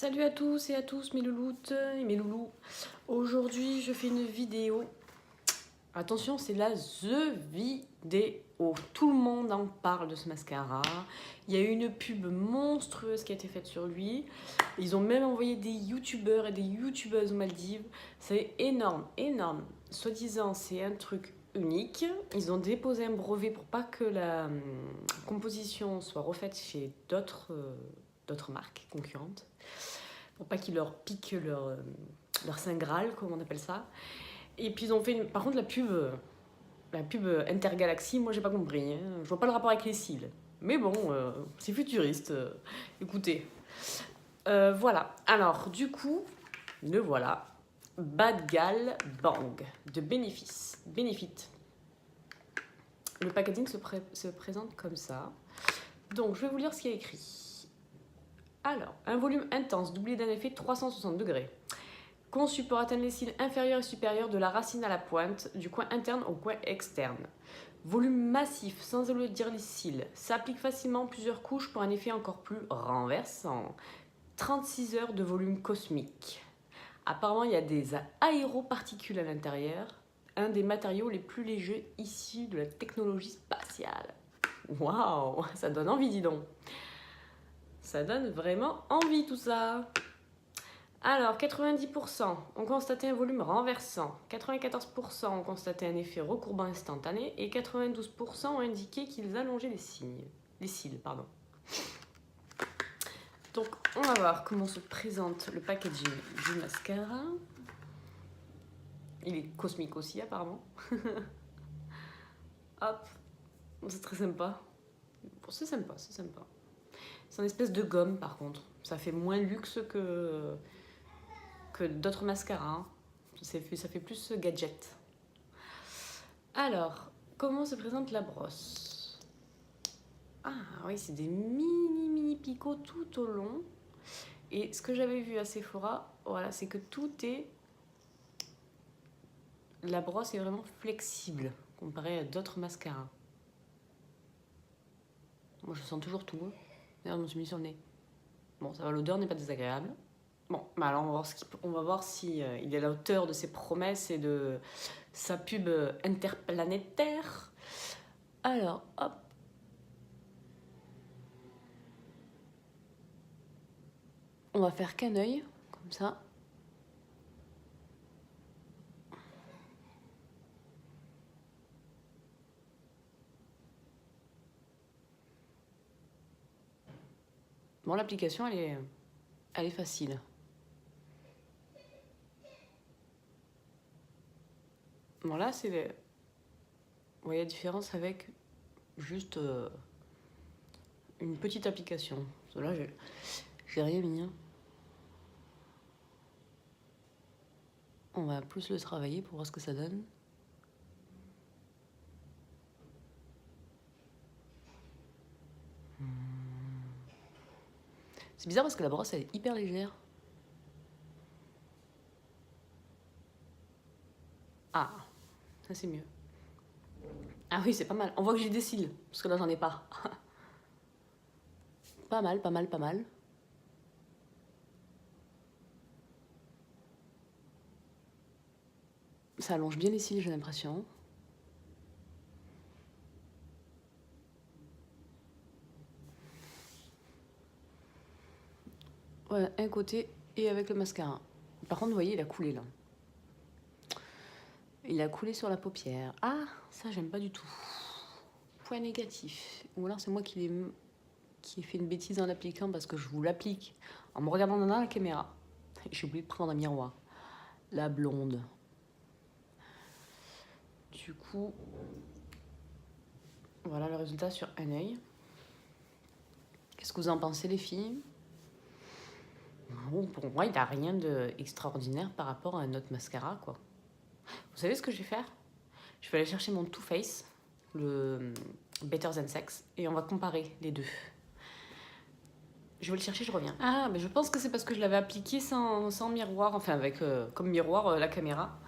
Salut à tous et à tous mes louloutes et mes loulous. Aujourd'hui je fais une vidéo. Attention, c'est la THE vidéo. Tout le monde en parle de ce mascara. Il y a eu une pub monstrueuse qui a été faite sur lui. Ils ont même envoyé des youtubeurs et des youtubeuses aux Maldives. C'est énorme, énorme. Soi-disant c'est un truc unique. Ils ont déposé un brevet pour pas que la composition soit refaite chez d'autres marques concurrentes. Pour pas qu'ils leur piquent leur Saint Graal, comme on appelle ça. Et puis ils ont fait, par contre, la pub Intergalaxy, moi j'ai pas compris. Hein. Je vois pas le rapport avec les cils. Mais bon, c'est futuriste. Écoutez. Voilà. Alors, du coup, le voilà. Bad Gal Bang de Benefit. Le packaging se présente comme ça. Donc, je vais vous lire ce qu'il y a écrit. Alors, un volume intense, doublé d'un effet 360 degrés. Conçu pour atteindre les cils inférieurs et supérieurs de la racine à la pointe, du coin interne au coin externe. Volume massif, sans alourdir les cils. S'applique facilement en plusieurs couches pour un effet encore plus renversant. 36 heures de volume cosmique. Apparemment, il y a des aéroparticules à l'intérieur. Un des matériaux les plus légers issus de la technologie spatiale. Waouh, ça donne envie, dis donc. Ça donne vraiment envie tout ça. Alors, 90% ont constaté un volume renversant, 94% ont constaté un effet recourbant instantané et 92% ont indiqué qu'ils allongeaient les cils. Donc, on va voir comment se présente le packaging du mascara. Il est cosmique aussi, apparemment. Hop, c'est très sympa. C'est sympa. C'est une espèce de gomme, par contre. Ça fait moins luxe que d'autres mascaras. Ça fait plus gadget. Alors, comment se présente la brosse? Ah oui, c'est des mini picots tout au long. Et ce que j'avais vu à Sephora, voilà, c'est que la brosse est vraiment flexible comparée à d'autres mascaras. Moi, je sens toujours tout. D'ailleurs, je me suis mis sur le nez. Bon, ça va, l'odeur n'est pas désagréable. Bon, bah alors on va voir si il est à la hauteur de ses promesses et de sa pub interplanétaire. Alors, hop. On va faire qu'un œil, comme ça. Bon, l'application, elle est facile. Bon, là, c'est... Vous voyez la différence avec juste une petite application. Là, j'ai rien mis. Hein. On va plus le travailler pour voir ce que ça donne. C'est bizarre parce que la brosse, elle est hyper légère. Ah, ça c'est mieux. Ah oui, c'est pas mal. On voit que j'ai des cils, parce que là, j'en ai pas. Pas mal. Ça allonge bien les cils, j'ai l'impression. Voilà, un côté et avec le mascara. Par contre, vous voyez, il a coulé là. Il a coulé sur la paupière. Ah, ça, j'aime pas du tout. Point négatif. Ou alors, c'est moi qui ai fait une bêtise en l'appliquant parce que je vous l'applique en me regardant dans la caméra. J'ai oublié de prendre un miroir. La blonde. Du coup, voilà le résultat sur un œil. Qu'est-ce que vous en pensez, les filles? Bon, pour moi, il n'a rien d'extraordinaire par rapport à un autre mascara, quoi. Vous savez ce que je vais faire? Je vais aller chercher mon Too Faced, le Better Than Sex, et on va comparer les deux. Je vais le chercher, je reviens. Ah, mais je pense que c'est parce que je l'avais appliqué sans miroir, enfin avec comme miroir la caméra.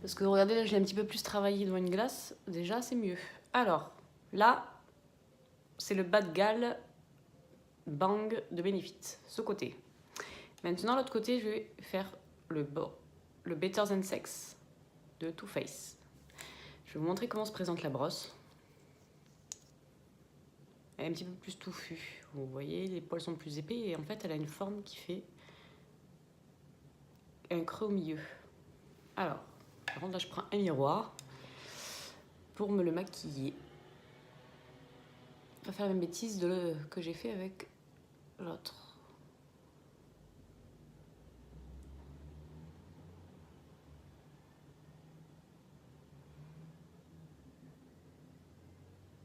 Parce que regardez, là, je l'ai un petit peu plus travaillé devant une glace. Déjà, c'est mieux. Alors, là, c'est le Bad Gal Bang de Benefit, ce côté. Maintenant, l'autre côté, je vais faire le Better Than Sex de Too Faced. Je vais vous montrer comment se présente la brosse. Elle est un petit peu plus touffue. Vous voyez, les poils sont plus épais et en fait, elle a une forme qui fait un creux au milieu. Alors, par contre, là, je prends un miroir pour me le maquiller. Je vais faire la même bêtise que j'ai fait avec l'autre.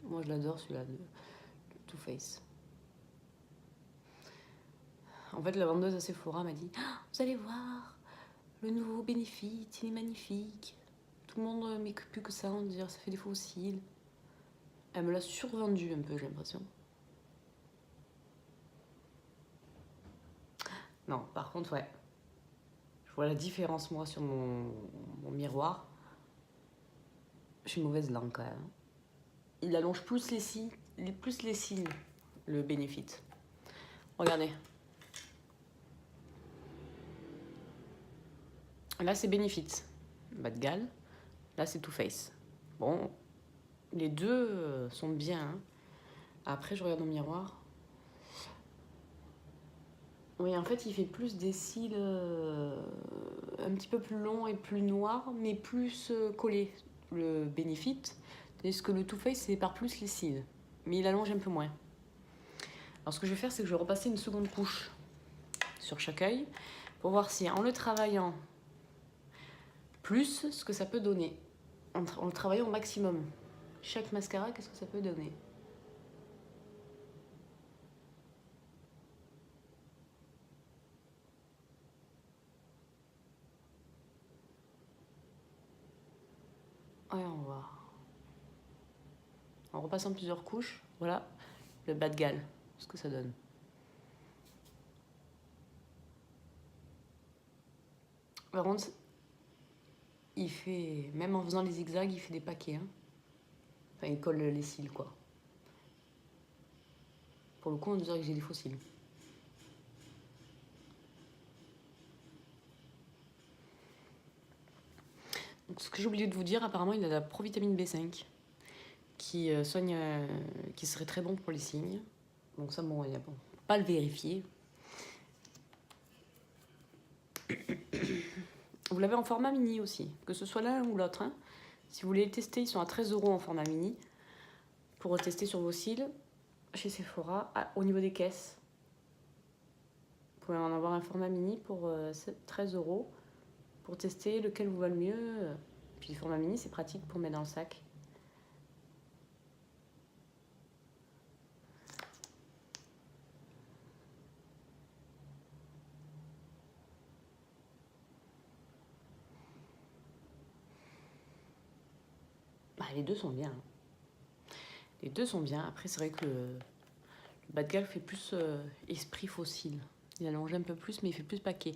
Moi, je l'adore, celui-là de Too Faced. En fait, la vendeuse à Sephora m'a dit « Vous allez voir, le nouveau Benefit, il est magnifique. » Tout le monde met plus que ça, on dirait ça fait des faux cils. Elle me l'a survendu un peu, j'ai l'impression. Non, par contre, ouais. Je vois la différence, moi, sur mon miroir. Je suis mauvaise langue, quand même. Il allonge plus les cils, le Benefit. Regardez. Là, c'est Benefit, bas de galle. Là, c'est Too Faced. Bon, les deux sont bien. Hein. Après, je regarde au miroir. Oui, en fait, il fait plus des cils un petit peu plus longs et plus noirs, mais plus collés, le Benefit. Tandis que le Too Faced sépare plus les cils, mais il allonge un peu moins. Alors, ce que je vais faire, c'est que je vais repasser une seconde couche sur chaque œil pour voir si, en le travaillant plus, ce que ça peut donner. En le travaillant au maximum. Chaque mascara, qu'est-ce que ça peut donner? Ouais, on va voir. En repassant plusieurs couches, voilà le bas de galle, ce que ça donne. Par contre, il fait, même en faisant les zigzags, il fait des paquets. Hein. Enfin, il colle les cils, quoi. Pour le coup, on dirait que j'ai des faux cils. Donc, ce que j'ai oublié de vous dire, apparemment, il a la provitamine B5 qui soigne, qui serait très bon pour les cils. Donc ça, bon, il y a bon, pas le vérifier. Vous l'avez en format mini aussi, que ce soit l'un ou l'autre. Hein. Si vous voulez le tester, ils sont à 13 € en format mini. Pour tester sur vos cils, chez Sephora, au niveau des caisses. Vous pouvez en avoir un format mini pour 13 € pour tester lequel vous va le mieux. Puis le format mini, c'est pratique pour mettre dans le sac. Bah, les deux sont bien. Les deux sont bien. Après, c'est vrai que le bas de galle fait plus esprit fossile. Il allonge un peu plus, mais il fait plus paquet.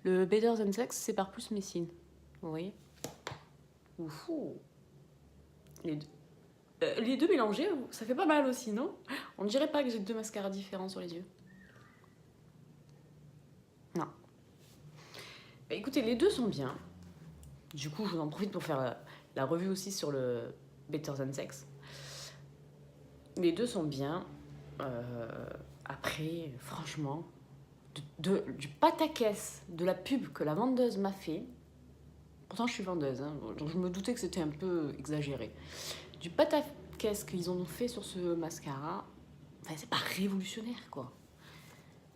Le Better Than Sex sépare plus mes cils. Vous voyez? Oufou. Les deux mélangés, ça fait pas mal aussi, non? On ne dirait pas que j'ai deux mascaras différents sur les yeux. Non. Bah, écoutez, les deux sont bien. Du coup, je vous en profite pour faire la revue aussi sur le Better Than Sex. Les deux sont bien. Après, franchement, du pataquès de la pub que la vendeuse m'a fait, pourtant je suis vendeuse, hein, donc je me doutais que c'était un peu exagéré. Du pataquès qu'ils ont fait sur ce mascara, enfin, c'est pas révolutionnaire, quoi.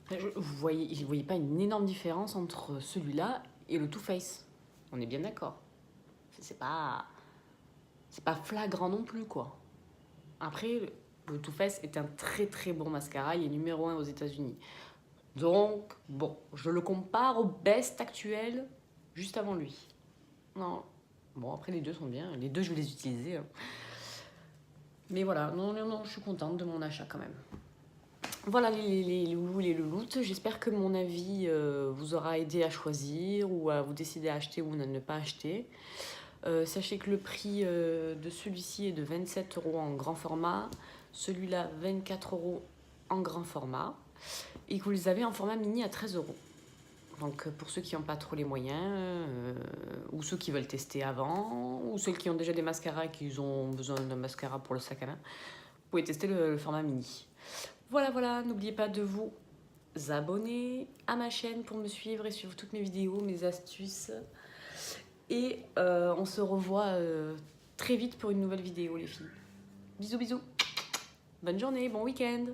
Enfin, vous voyez pas une énorme différence entre celui-là et le Too Faced. On est bien d'accord. C'est pas flagrant non plus, quoi. Après, le Too Faced est un très très bon mascara. Il est numéro 1 aux États-Unis. Donc, bon, je le compare au best actuel juste avant lui. Non. Bon, après, les deux sont bien. Les deux, je vais les utiliser. Hein. Mais voilà, non, je suis contente de mon achat quand même. Voilà les loulous et les louloutes. J'espère que mon avis vous aura aidé à choisir ou à vous décider à acheter ou à ne pas acheter. Sachez que le prix de celui-ci est de 27 € en grand format. Celui-là, 24 € en grand format. Et que vous les avez en format mini à 13 €. Donc pour ceux qui n'ont pas trop les moyens, ou ceux qui veulent tester avant, ou ceux qui ont déjà des mascaras et qui ont besoin d'un mascara pour le sac à main, vous pouvez tester le format mini. Voilà, n'oubliez pas de vous abonner à ma chaîne pour me suivre et suivre toutes mes vidéos, mes astuces. Et on se revoit très vite pour une nouvelle vidéo les filles. Bisous. Bonne journée, bon week-end.